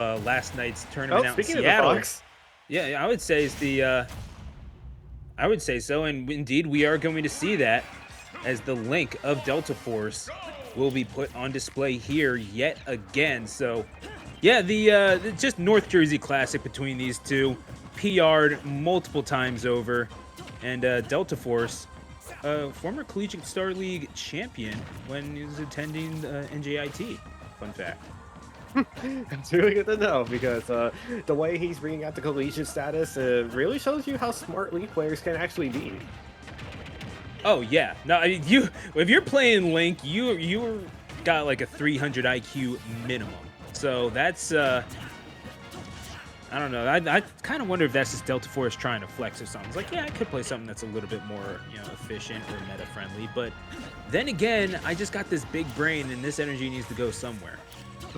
last night's tournament out in Speaking of the Seattle. Fox, Yeah, I would say is the I would say so, and indeed we are going to see that as the link of Deltaforce will be put on display here yet again. So, yeah, the just North Jersey classic between these two, PR'd multiple times over, and Deltaforce, former Collegiate Star League champion when he was attending NJIT. Fun fact. it's really good to know because the way he's bringing out the collegiate status really shows you how smart League players can actually be. Oh yeah, no, I mean, you if you're playing Link, you got like a 300 IQ minimum. So that's I don't know. I kind of wonder if that's just Deltaforce trying to flex or something. It's like, yeah, I could play something that's a little bit more, efficient or meta friendly. But then again, I just got this big brain, and this energy needs to go somewhere.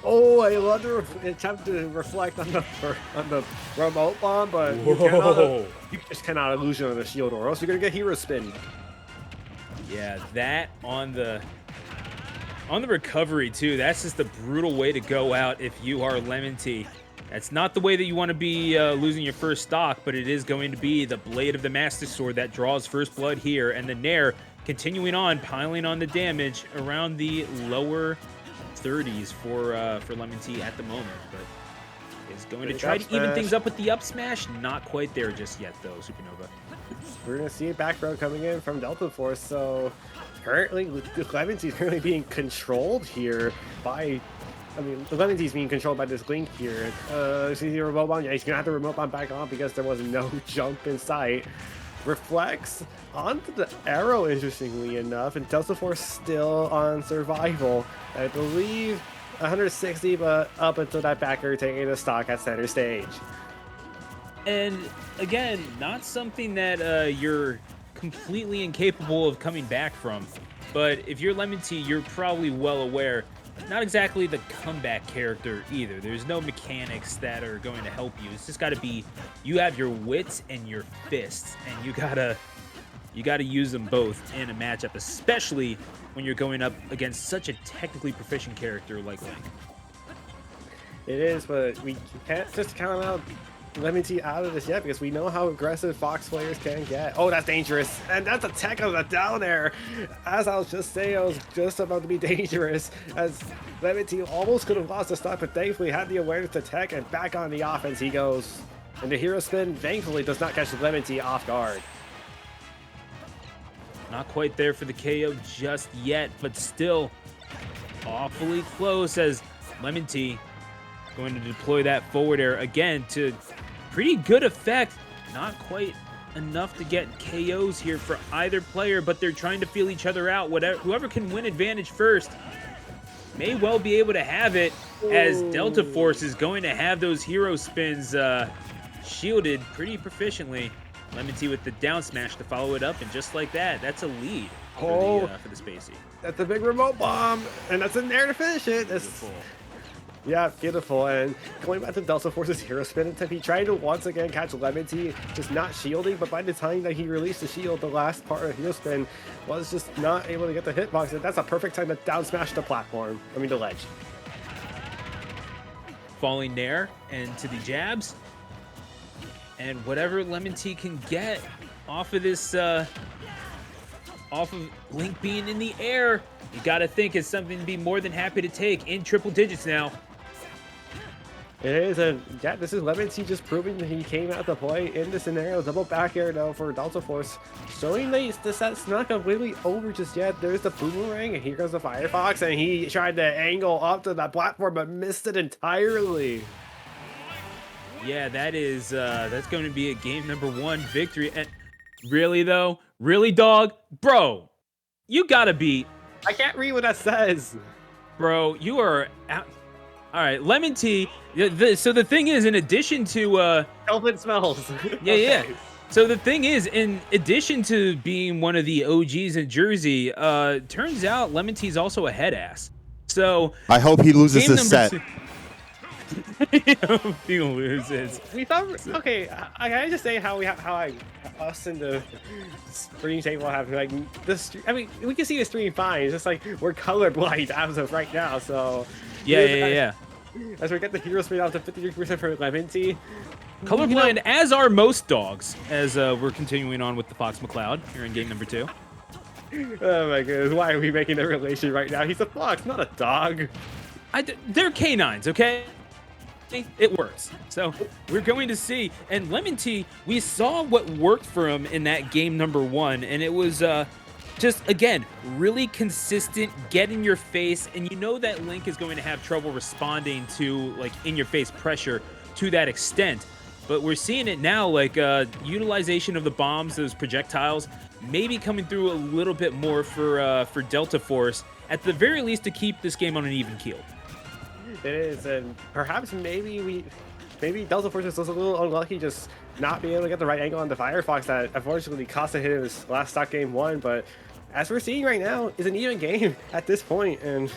Oh, I love to attempt to reflect on the remote bomb, but you just cannot illusion on the shield, or else you're gonna get hero spin. Yeah, that on the recovery too. That's just a brutal way to go out if you are LemonTea. That's not the way that you want to be losing your first stock, but it is going to be the Blade of the Master Sword that draws first blood here, and the Nair continuing on, piling on the damage around the lower 30s for LemonTea at the moment, but is going to try to even things up with the up smash. Not quite there just yet, though, Supernova. We're going to see a back row coming in from Deltaforce, so currently LemonTea is currently being controlled here by... I mean, the LemonTea is being controlled by this Link here. See the remote bomb? Yeah, he's going to have the remote bomb back on because there was no jump in sight. Reflects onto the arrow, interestingly enough, and Deltaforce still on survival. I believe 160, but up until that backer taking the stock at center stage. And again, not something that you're completely incapable of coming back from. But if you're LemonTea, you're probably well aware. Not exactly the comeback character either. There's no mechanics that are going to help you. It's just got to be you have your wits and your fists, and you gotta use them both in a matchup, especially when you're going up against such a technically proficient character like Link. It is, but we can't just count out LemonTea out of this yet because we know how aggressive Fox players can get. Oh, that's dangerous. And that's a tech of the down air. As I was just saying, I was just about to be dangerous as LemonTea almost could have lost the stock, but thankfully had the awareness to tech, and back on the offense he goes. And the hero spin thankfully does not catch LemonTea off guard. Not quite there for the KO just yet, but still awfully close as LemonTea going to deploy that forward air again to pretty good effect. Not quite enough to get KOs here for either player, but they're trying to feel each other out. Whoever can win advantage first may well be able to have it, as Deltaforce is going to have those hero spins shielded pretty proficiently. LemonTea with the down smash to follow it up, and just like that, that's a lead for the Spacey. That's a big remote bomb, and that's in there to finish it. Beautiful. Yeah, beautiful. And going back to Deltaforce's hero spin attempt, he tried to once again catch LemonTea, just not shielding, but by the time that he released the shield, the last part of hero spin was just not able to get the hitbox, and that's a perfect time to down smash the platform. I mean, the ledge. Falling Nair and to the jabs. And whatever LemonTea can get off of this, off of Link being in the air, you gotta think it's something to be more than happy to take in triple digits now. It is, and yeah, this is LemonTea just proving that he came out to play in this scenario. Double back air though for Deltaforce, showing that the set's not completely over just yet. There's the boomerang, and here goes the Firefox, and he tried to angle up to that platform, but missed it entirely. Yeah, that is, that's going to be a game number 1 victory. And really though, really dog, bro, you gotta be. I can't read what that says. Bro, you are out. All right, LemonTea. So the thing is, in addition to Elfin smells. Yeah, okay. Yeah. So the thing is, in addition to being one of the OGs in Jersey, turns out LemonTea's also a head ass. So I hope he loses this set. He loses. We thought, okay, I gotta just say how us and the stream table have like this. I mean, we can see the stream fine. It's just like we're colorblind as of right now. So yeah. As we get the hero speed out to 53% for LemonTea. Colorblind, as are most dogs, as we're continuing on with the Fox McCloud here in game number 2. Oh my goodness, why are we making a relation right now? He's a fox, not a dog. They're canines, okay? It works. So we're going to see. And LemonTea, we saw what worked for him in that game number 1, and it was just, again, really consistent, get in your face, and you know that Link is going to have trouble responding to, like, in-your-face pressure to that extent. But we're seeing it now, like, utilization of the bombs, those projectiles, maybe coming through a little bit more for Deltaforce, at the very least to keep this game on an even keel. It is, and perhaps maybe Deltaforce is just a little unlucky, just not being able to get the right angle on the Firefox that unfortunately cost a hit in his last stock game 1. But as we're seeing right now, is an even game at this point, and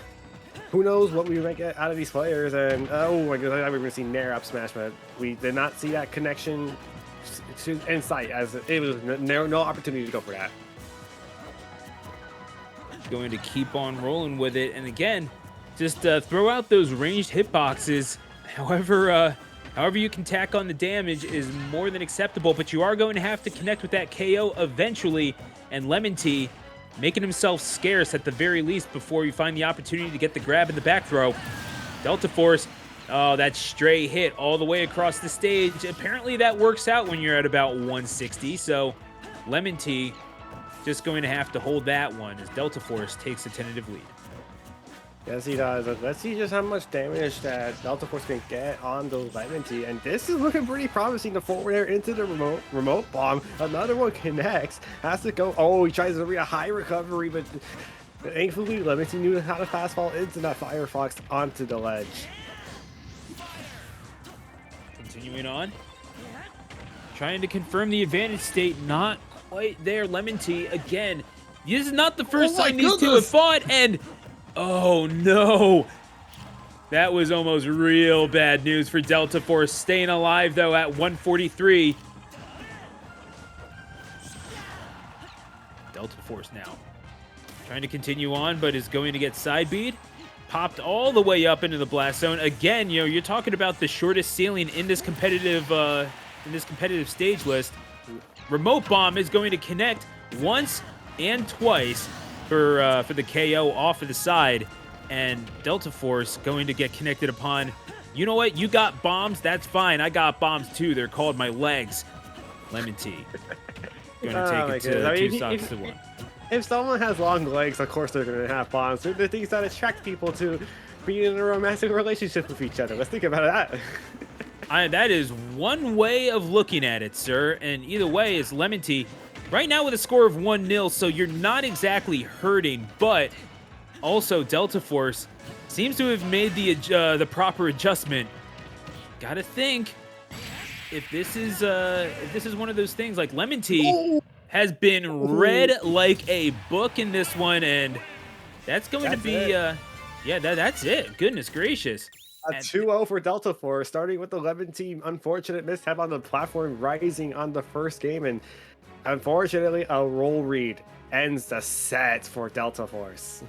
who knows what we might get out of these players. And oh my goodness, I thought we were going to see Nair up smash, but we did not see that connection in sight, as it was no opportunity to go for that. Going to keep on rolling with it, and again, just throw out those ranged hitboxes. However you can tack on the damage is more than acceptable, but you are going to have to connect with that KO eventually, and LemonTea making himself scarce at the very least before you find the opportunity to get the grab in the back throw. Deltaforce, oh, that stray hit all the way across the stage. Apparently that works out when you're at about 160, so LemonTea just going to have to hold that one as Deltaforce takes a tentative lead. Yes, he does. Let's see just how much damage that Deltaforce can get on the LemonTea. And this is looking pretty promising. The forward air into the remote bomb. Another one connects. Has to go. Oh, he tries to read a high recovery, but thankfully LemonTea knew how to fastball into that Firefox onto the ledge. Continuing on. Trying to confirm the advantage state. Not quite there. LemonTea, again. This is not the first time these two have fought, and oh no, that was almost real bad news for Deltaforce. Staying alive though at 143. Deltaforce now trying to continue on, but is going to get side beat. Popped all the way up into the blast zone. Again, you know, you're talking about the shortest ceiling in this competitive stage list. Remote bomb is going to connect once and twice for the KO off of the side, and Deltaforce going to get connected upon. You know what? You got bombs. That's fine. I got bombs too. They're called my legs. LemonTea going to take it to 2 stocks to 1. If someone has long legs, of course they're going to have bombs. They're the things that attract people to be in a romantic relationship with each other. Let's think about that. That is one way of looking at it, sir. And either way is LemonTea right now with a score of 1-0, so you're not exactly hurting, but also Deltaforce seems to have made the proper adjustment. Gotta think if this is one of those things, like LemonTea has been read like a book in this one, and that's going to be yeah, that's it. Goodness gracious. A 2-0 for Deltaforce, starting with the LemonTea unfortunate mishap on the platform rising on the first game, and unfortunately a roll read ends the set for Deltaforce.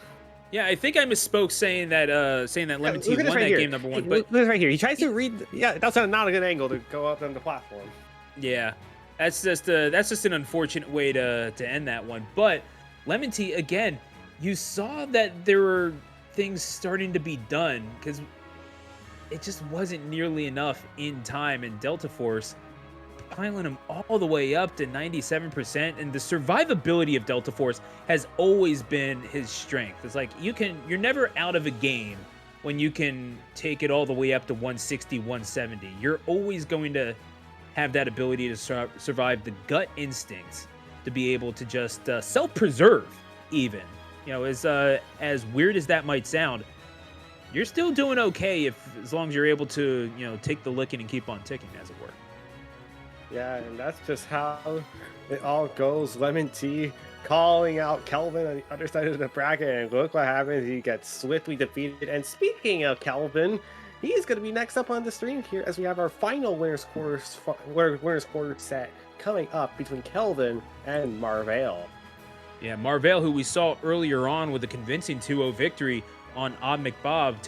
Yeah, I think I misspoke saying that LemonTea won that game number 1. But look right here, he tries to read. Yeah, that's not a good angle to go up on the platform. Yeah, that's just an unfortunate way to end that one. But LemonTea, again, you saw that there were things starting to be done because it just wasn't nearly enough in time, and Deltaforce piling him all the way up to 97%, and the survivability of Deltaforce has always been his strength. It's like you're never out of a game when you can take it all the way up to 160, 170. You're always going to have that ability to survive, the gut instincts to be able to just self-preserve even. You know, as weird as that might sound, you're still doing okay as long as you're able to, you know, take the licking and keep on ticking, as it were. Yeah, and that's just how it all goes. LemonTea calling out Kelvin on the other side of the bracket, and look what happens. He gets swiftly defeated. And speaking of Kelvin, he's going to be next up on the stream here as we have our final winners quarter set coming up between Kelvin and Marvell. Yeah, Marvell, who we saw earlier on with a convincing 2-0 victory on Odd McBob.